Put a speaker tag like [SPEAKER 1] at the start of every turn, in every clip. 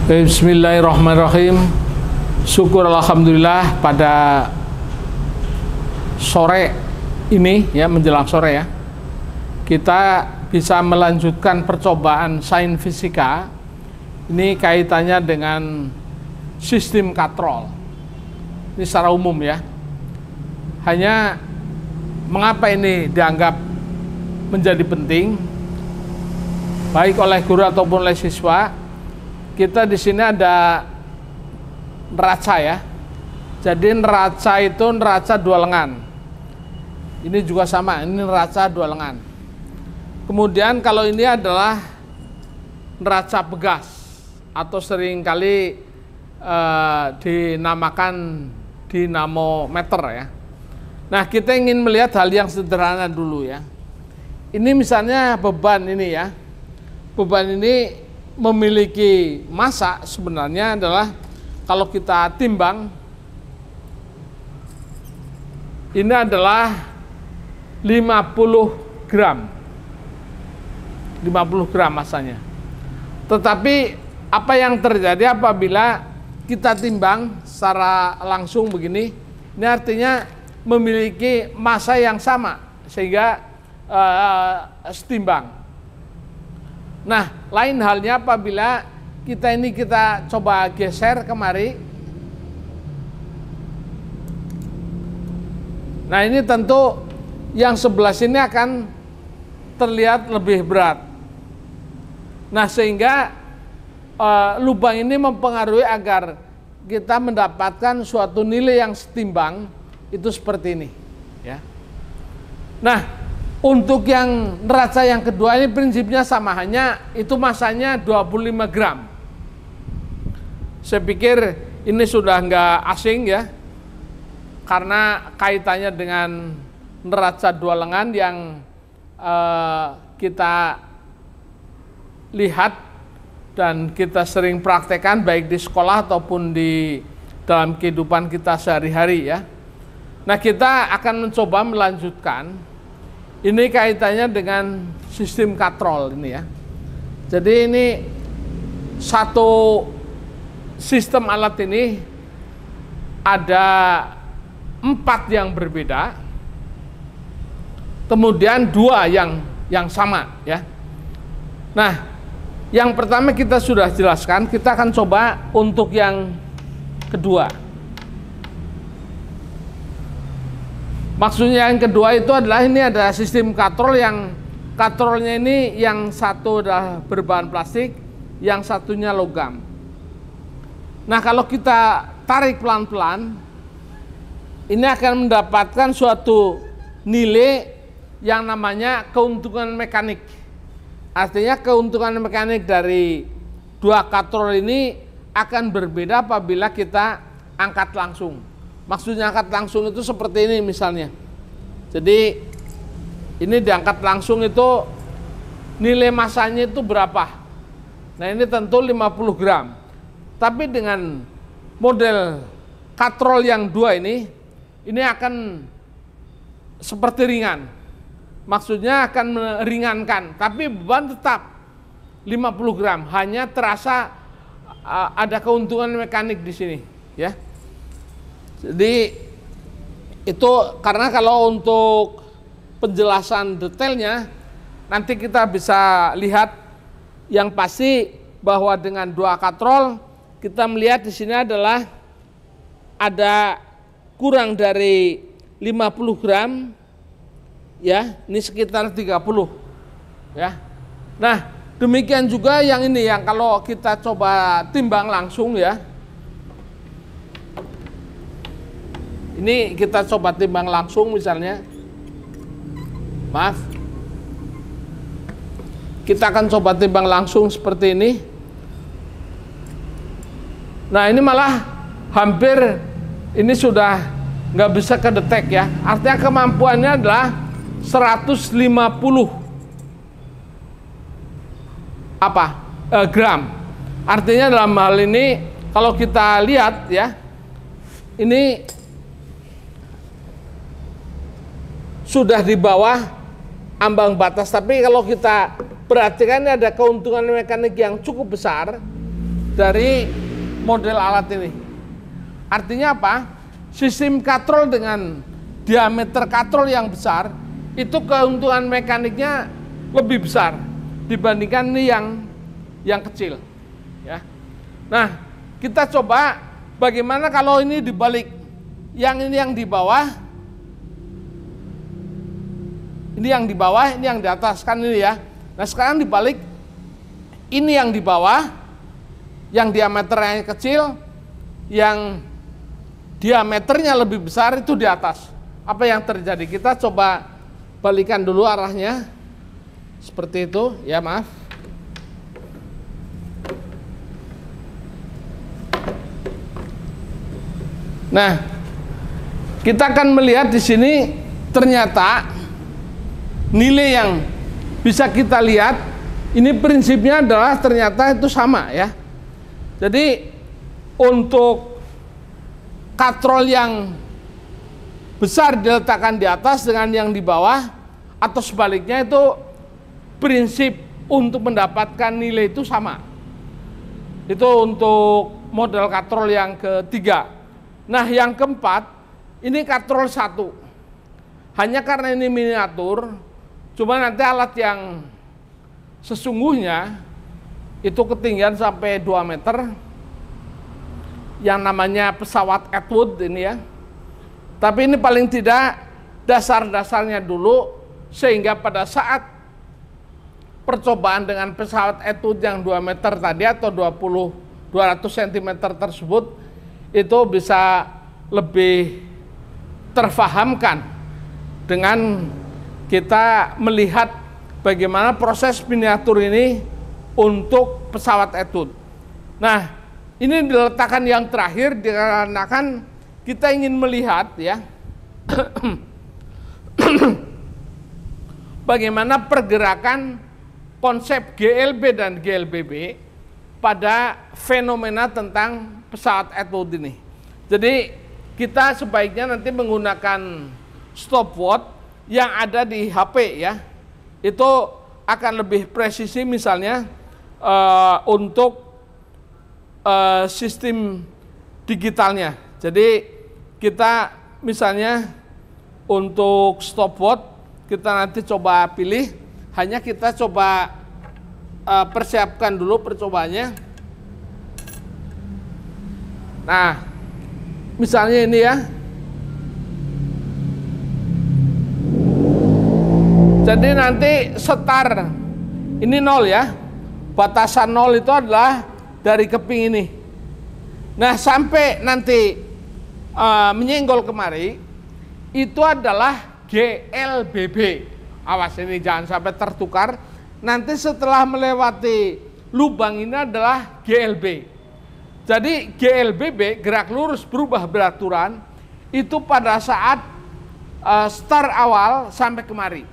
[SPEAKER 1] Bismillahirrahmanirrahim. Syukur alhamdulillah pada sore ini ya, menjelang sore ya, kita bisa melanjutkan percobaan sains fisika. Ini kaitannya dengan sistem katrol. Ini secara umum ya. Hanya mengapa ini dianggap menjadi penting baik oleh guru ataupun oleh siswa. Kita di sini ada neraca ya. Jadi neraca itu neraca dua lengan. Ini juga sama, ini neraca dua lengan. Kemudian kalau ini adalah neraca pegas atau seringkali dinamakan dinamometer ya. Nah, kita ingin melihat hal yang sederhana dulu ya. Ini misalnya beban ini ya. Beban ini memiliki massa sebenarnya adalah kalau kita timbang ini adalah 50 gram 50 gram massanya. Tetapi apa yang terjadi apabila kita timbang secara langsung begini, ini artinya memiliki massa yang sama sehingga setimbang. Nah, lain halnya apabila kita coba geser kemari. Nah, ini tentu yang sebelah sini akan terlihat lebih berat. Nah, sehingga lubang ini mempengaruhi agar kita mendapatkan suatu nilai yang setimbang itu seperti ini, ya. Nah, untuk yang neraca yang kedua ini prinsipnya sama, hanya itu massanya 25 gram. Saya pikir ini sudah nggak asing ya, karena kaitannya dengan neraca dua lengan yang kita lihat dan kita sering praktekkan baik di sekolah ataupun di dalam kehidupan kita sehari-hari ya. Nah, kita akan mencoba melanjutkan. Ini kaitannya dengan sistem katrol ini ya. Jadi ini satu sistem alat ini ada 4 yang berbeda, kemudian 2 yang sama ya. Nah, yang pertama kita sudah jelaskan, kita akan coba untuk yang kedua. Maksudnya yang kedua itu adalah ini ada sistem katrol yang katrolnya ini yang satu adalah berbahan plastik, yang satunya logam. Nah, kalau kita tarik pelan-pelan, ini akan mendapatkan suatu nilai yang namanya keuntungan mekanik. Artinya keuntungan mekanik dari dua katrol ini akan berbeda apabila kita angkat langsung. Maksudnya angkat langsung itu seperti ini misalnya. Jadi ini diangkat langsung itu nilai massanya itu berapa? Nah, ini tentu 50 gram. Tapi dengan model katrol yang dua ini akan seperti ringan. Maksudnya akan meringankan, tapi beban tetap 50 gram. Hanya terasa ada keuntungan mekanik di sini ya. Jadi itu karena kalau untuk penjelasan detailnya nanti kita bisa lihat, yang pasti bahwa dengan dua katrol kita melihat di sini adalah ada kurang dari 50 gram ya, ini sekitar 30 ya. Nah, demikian juga yang ini yang kalau kita coba timbang langsung ya. Ini kita coba timbang langsung misalnya. Maaf. Kita akan coba timbang langsung seperti ini. Nah, ini malah hampir ini sudah nggak bisa kedetek ya. Artinya kemampuannya adalah 150 gram. Artinya dalam hal ini kalau kita lihat ya, ini sudah di bawah ambang batas. Tapi kalau kita perhatikan, ini ada keuntungan mekanik yang cukup besar dari model alat ini. Artinya apa? Sistem katrol dengan diameter katrol yang besar, itu keuntungan mekaniknya lebih besar dibandingkan ini yang kecil. Ya. Nah, kita coba bagaimana kalau ini dibalik. Yang ini yang di bawah, ini yang di bawah, ini yang di atas, kan ini ya. Nah, sekarang dibalik, ini yang di bawah, yang diameternya kecil, yang diameternya lebih besar itu di atas. Apa yang terjadi? Kita coba balikan dulu arahnya. Seperti itu, ya maaf. Nah, kita akan melihat di sini ternyata nilai yang bisa kita lihat ini prinsipnya adalah ternyata itu sama ya. Jadi untuk katrol yang besar diletakkan di atas dengan yang di bawah atau sebaliknya, itu prinsip untuk mendapatkan nilai itu sama. Itu untuk model katrol yang ketiga. Nah, yang keempat, ini katrol 1. Hanya karena ini miniatur, cuma nanti alat yang sesungguhnya itu ketinggian sampai 2 meter, yang namanya pesawat Atwood ini ya. Tapi ini paling tidak dasar-dasarnya dulu, sehingga pada saat percobaan dengan pesawat Atwood yang 2 meter tadi atau 200 cm tersebut, itu bisa lebih terfahamkan dengan kita melihat bagaimana proses miniatur ini untuk pesawat Atwood. Nah, ini diletakkan yang terakhir dikarenakan kita ingin melihat ya bagaimana pergerakan konsep GLB dan GLBB pada fenomena tentang pesawat Atwood ini. Jadi kita sebaiknya nanti menggunakan stopwatch yang ada di HP ya. Itu akan lebih presisi misalnya untuk sistem digitalnya. Jadi kita misalnya untuk stopwatch kita nanti coba pilih, hanya kita coba persiapkan dulu percobaannya. Nah, misalnya ini ya. Jadi nanti start ini 0 ya. Batasan 0 itu adalah dari keping ini. Nah, sampai nanti menyenggol kemari itu adalah GLBB. Awas ini jangan sampai tertukar. Nanti setelah melewati lubang ini adalah GLB. Jadi GLBB, gerak lurus berubah beraturan, itu pada saat start awal sampai kemari.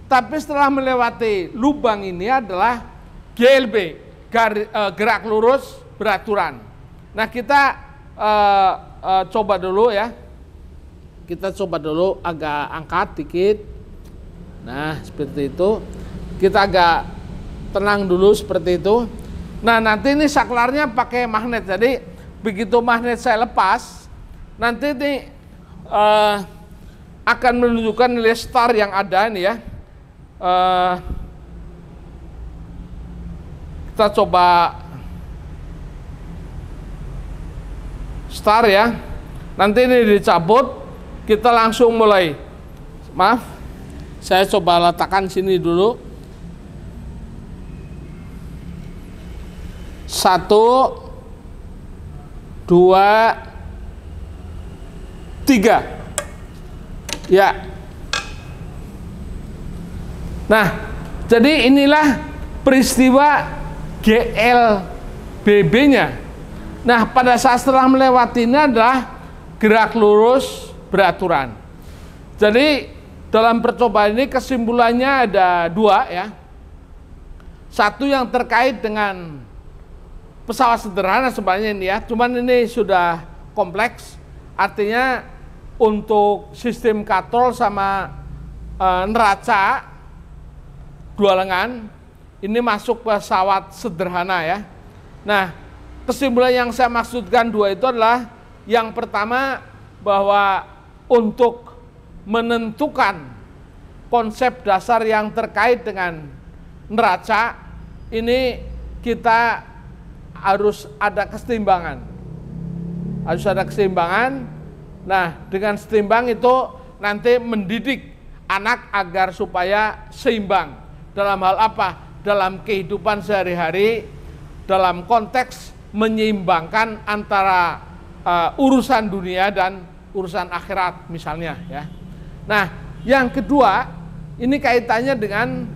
[SPEAKER 1] Tapi setelah melewati lubang ini adalah GLB, gerak lurus beraturan. Nah, kita coba dulu ya. Kita coba dulu agak angkat dikit. Nah, seperti itu. Kita agak tenang dulu seperti itu. Nah, nanti ini saklarnya pakai magnet. Jadi begitu magnet saya lepas, nanti ini akan menunjukkan nilai start yang ada ini ya. Kita coba start ya. Nanti ini dicabut, kita langsung mulai. Maaf, saya coba letakkan sini dulu. 1, 2, 3. Ya. Nah, jadi inilah peristiwa GLBB-nya. Nah, pada saat setelah melewatinya adalah gerak lurus beraturan. Jadi dalam percobaan ini kesimpulannya ada 2 ya. Satu yang terkait dengan pesawat sederhana sebenarnya ini ya, cuman ini sudah kompleks. Artinya untuk sistem katrol sama neraca dua lengan ini masuk pesawat sederhana ya. Nah, kesimpulan yang saya maksudkan dua itu adalah yang pertama bahwa untuk menentukan konsep dasar yang terkait dengan neraca ini kita harus ada keseimbangan. Harus ada keseimbangan. Nah, dengan seimbang itu nanti mendidik anak agar supaya seimbang. Dalam hal apa? Dalam kehidupan sehari-hari, dalam konteks menyeimbangkan antara urusan dunia dan urusan akhirat misalnya ya. Nah, yang kedua ini kaitannya dengan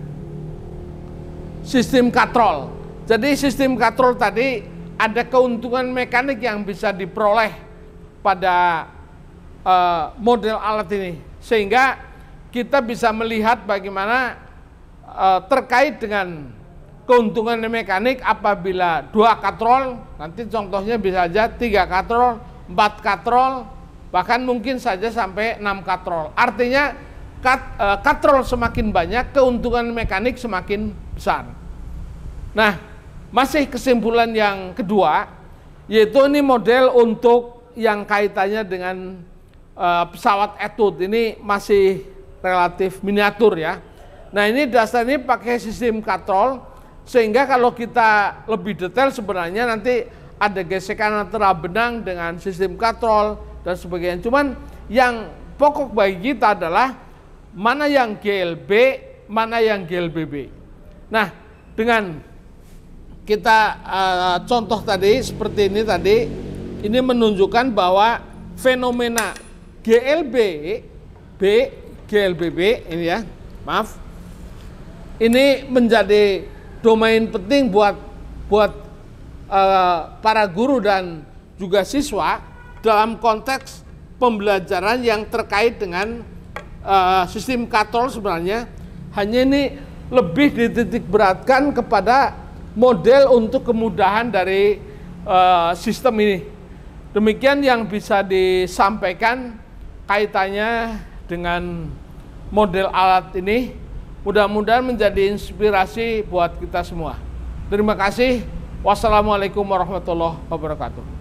[SPEAKER 1] sistem katrol. Jadi sistem katrol tadi ada keuntungan mekanik yang bisa diperoleh pada model alat ini, sehingga kita bisa melihat bagaimana terkait dengan keuntungan mekanik apabila 2 katrol, nanti contohnya bisa saja 3 katrol, 4 katrol, bahkan mungkin saja sampai 6 katrol. Artinya katrol semakin banyak, keuntungan mekanik semakin besar. Nah, masih kesimpulan yang kedua, yaitu ini model untuk yang kaitannya dengan pesawat Etude, ini masih relatif miniatur ya. Nah, ini dasarnya pakai sistem katrol, sehingga kalau kita lebih detail sebenarnya nanti ada gesekan antara benang dengan sistem katrol dan sebagainya. Cuman yang pokok bagi kita adalah mana yang GLB, mana yang GLBB. Nah, dengan kita contoh tadi seperti ini tadi, ini menunjukkan bahwa fenomena GLBB ini ya, maaf, ini menjadi domain penting buat para guru dan juga siswa dalam konteks pembelajaran yang terkait dengan sistem katrol. Sebenarnya hanya ini lebih dititik beratkan kepada model untuk kemudahan dari sistem ini. Demikian yang bisa disampaikan kaitannya dengan model alat ini. Mudah-mudahan menjadi inspirasi buat kita semua. Terima kasih. Wassalamualaikum warahmatullahi wabarakatuh.